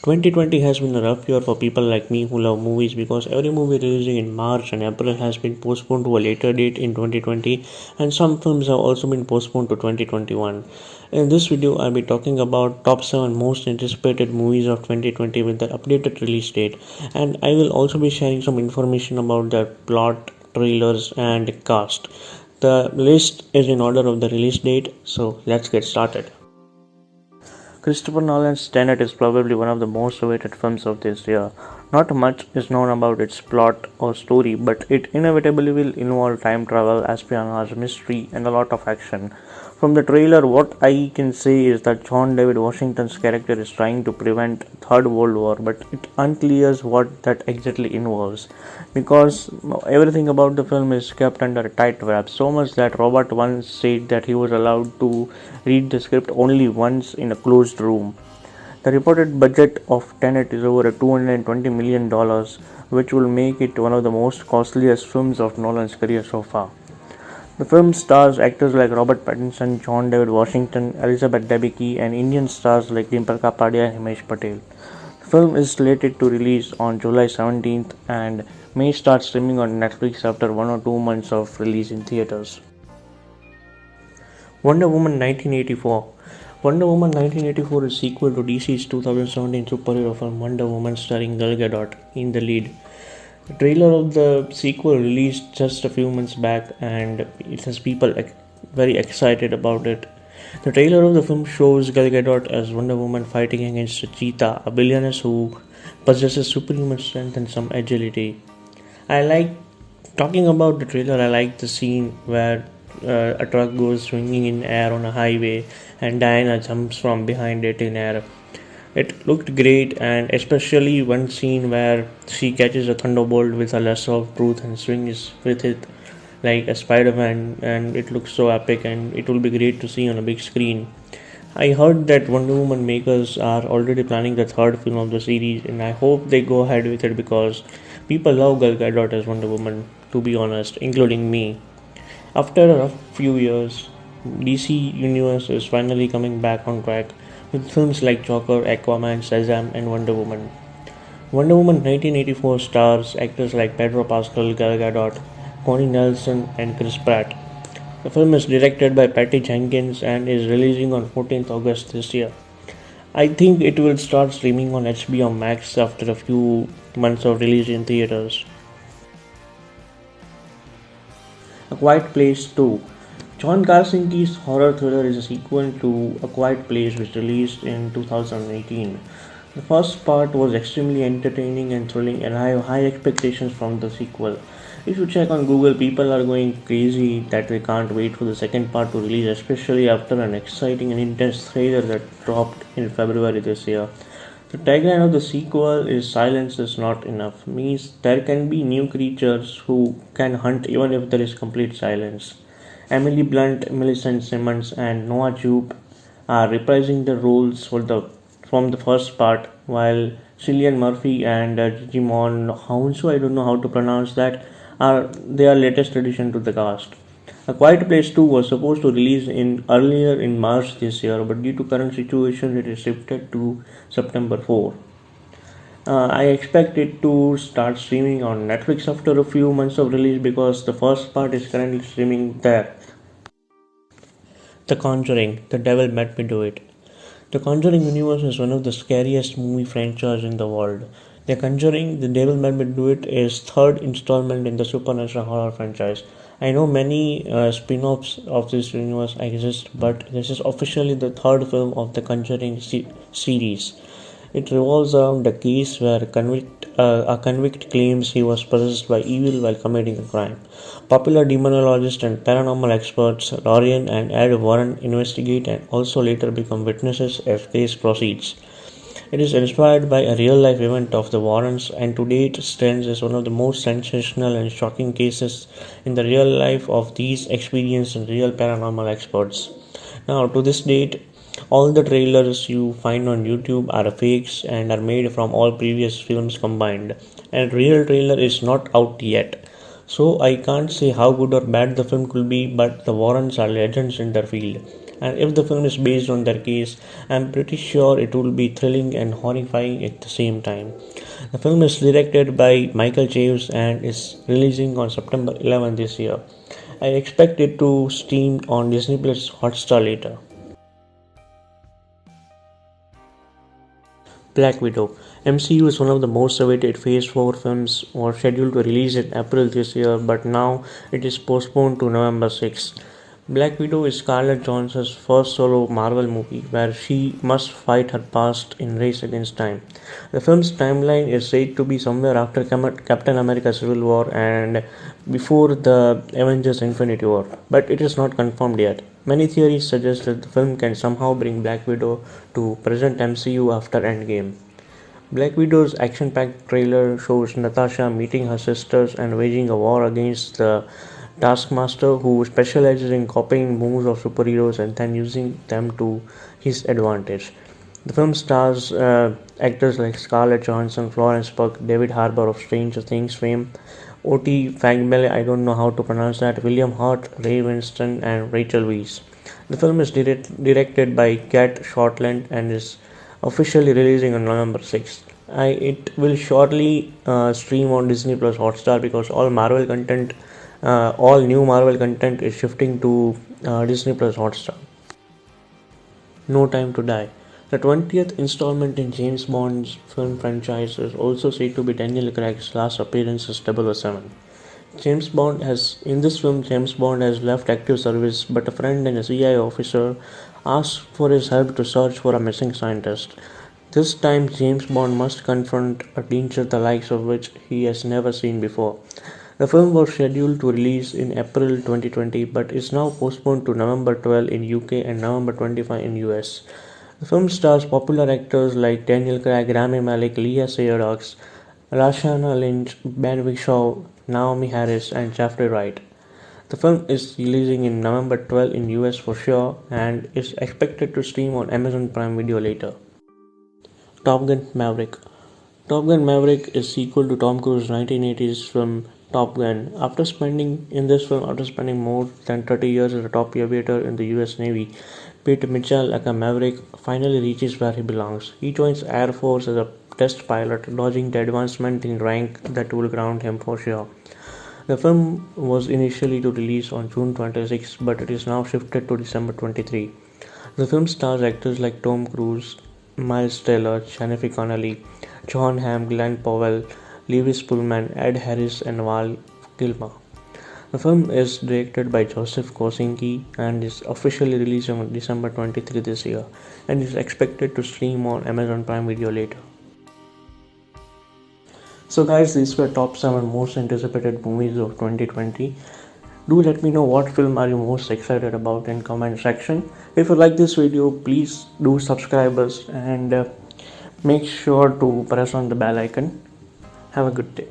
2020 has been a rough year for people like me who love movies because every movie releasing in March and April has been postponed to a later date in 2020, and some films have also been postponed to 2021. In this video, I'll be talking about top 7 most anticipated movies of 2020 with their updated release date, and I will also be sharing some information about their plot, trailers, and cast. The list is in order of the release date, so let's get started. Christopher Nolan's Tenet is probably one of the most awaited films of this year. Not much is known about its plot or story, but it inevitably will involve time travel, espionage, mystery, and a lot of action. From the trailer, what I can say is that John David Washington's character is trying to prevent Third World War, but it unclears what that exactly involves, because everything about the film is kept under tight wraps. So much that Robert once said that he was allowed to read the script only once in a closed room. The reported budget of Tenet is over $220 million, which will make it one of the most costliest films of Nolan's career so far. The film stars actors like Robert Pattinson, John David Washington, Elizabeth Debicki, and Indian stars like Dimple Kapadia and Himesh Patel. The film is slated to release on July 17th and may start streaming on Netflix after 1 or 2 months of release in theaters. Wonder Woman 1984. Wonder Woman 1984 is a sequel to DC's 2017 superhero film Wonder Woman starring Gal Gadot in the lead. The trailer of the sequel released just a few months back and it has people very excited about it. The trailer of the film shows Gal Gadot as Wonder Woman fighting against a cheetah, a billionaire who possesses superhuman strength and some agility. Talking about the trailer, I like the scene where a truck goes swinging in air on a highway and Diana jumps from behind it in air. It looked great, and especially one scene where she catches a thunderbolt with a lasso of truth and swings with it like a Spider-Man, and it looks so epic and it will be great to see on a big screen. I heard that Wonder Woman makers are already planning the third film of the series, and I hope they go ahead with it because people love Gal Gadot as Wonder Woman, to be honest, including me. After a few years, DC Universe is finally coming back on track with films like Joker, Aquaman, Shazam, and Wonder Woman. Wonder Woman 1984 stars actors like Pedro Pascal, Gal Gadot, Connie Nelson, and Chris Pratt. The film is directed by Patty Jenkins and is releasing on 14th August this year. I think it will start streaming on HBO Max after a few months of release in theaters. A Quiet Place 2. John Krasinski's horror thriller is a sequel to A Quiet Place which released in 2018. The first part was extremely entertaining and thrilling, and I have high expectations from the sequel. If you check on Google, people are going crazy that they can't wait for the second part to release, especially after an exciting and intense trailer that dropped in February this year. The tagline of the sequel is "Silence is not enough," means there can be new creatures who can hunt even if there is complete silence. Emily Blunt, Millicent Simmons, and Noah Jupe are reprising their roles from the first part, while Cillian Murphy and Jimon Hounsou, I don't know how to pronounce that, are their latest addition to the cast. A Quiet Place 2 was supposed to release earlier in March this year, but due to current situation, it is shifted to September 4. I expect it to start streaming on Netflix after a few months of release because the first part is currently streaming there. The Conjuring, The Devil Made Me Do It. The Conjuring universe is one of the scariest movie franchises in the world. The Conjuring, The Devil Made Me Do It is third installment in the supernatural horror franchise. I know many spin-offs of this universe exist, but this is officially the third film of the Conjuring series. It revolves around a case where a convict claims he was possessed by evil while committing a crime. Popular demonologists and paranormal experts Lorian and Ed Warren investigate and also later become witnesses as case proceeds. It is inspired by a real-life event of the Warrens and to date stands as one of the most sensational and shocking cases in the real life of these experienced and real paranormal experts. Now, to this date, all the trailers you find on YouTube are fakes and are made from all previous films combined, and real trailer is not out yet. So I can't say how good or bad the film could be, but the Warrens are legends in their field. and if the film is based on their case, I'm pretty sure it will be thrilling and horrifying at the same time. The film is directed by Michael Chaves and is releasing on September 11 this year. I expect it to stream on Disney Plus Hotstar later. Black Widow. MCU is one of the most awaited Phase 4 films was scheduled to release in April this year, but now it is postponed to November 6. Black Widow is Scarlett Johansson's first solo Marvel movie where she must fight her past in race against time. The film's timeline is said to be somewhere after Captain America Civil War and before the Avengers Infinity War, but it is not confirmed yet. Many theories suggest that the film can somehow bring Black Widow to present MCU after Endgame. Black Widow's action-packed trailer shows Natasha meeting her sisters and waging a war against the Taskmaster, who specializes in copying moves of superheroes and then using them to his advantage. The film stars actors like Scarlett Johansson, Florence Pugh, David Harbour of Stranger Things fame, O.T. Fangmele, I don't know how to pronounce that, William Hurt, Ray Winston, and Rachel Weisz. The film is directed by Kat Shortland and is officially releasing on November 6th. It will shortly stream on Disney Plus Hotstar because all new Marvel content is shifting to Disney Plus Hotstar. No Time to Die. The 20th installment in James Bond's film franchise is also said to be Daniel Craig's last appearance as 007. In this film, James Bond has left active service, but a friend and a CIA officer ask for his help to search for a missing scientist. This time, James Bond must confront a danger the likes of which he has never seen before. The film was scheduled to release in April 2020 but is now postponed to November 12 in UK and November 25 in US. The film stars popular actors like Daniel Craig, Rami Malek, Leah Seydoux, Lashana Lynch, Ben Whishaw, Naomi Harris, and Jeffrey Wright. The film is releasing in November 12 in US for sure and is expected to stream on Amazon Prime Video later. Top Gun Maverick. Top Gun Maverick is sequel to Tom Cruise's 1980s film Top Gun. After spending more than 30 years as a top aviator in the US Navy, Pete Mitchell, aka Maverick, finally reaches where he belongs. He joins Air Force as a test pilot, dodging the advancement in rank that will ground him for sure. The film was initially to release on June 26, but it is now shifted to December 23. The film stars actors like Tom Cruise, Miles Teller, Jennifer Connelly, John Hamm, Glenn Powell, Lewis Pullman, Ed Harris, and Val Kilmer. The film is directed by Joseph Kosinski and is officially released on December 23 this year and is expected to stream on Amazon Prime Video later. So guys, these were top 7 most anticipated movies of 2020. Do let me know what film are you most excited about in comment section. If you like this video, please do subscribe us and make sure to press on the bell icon. Have a good day.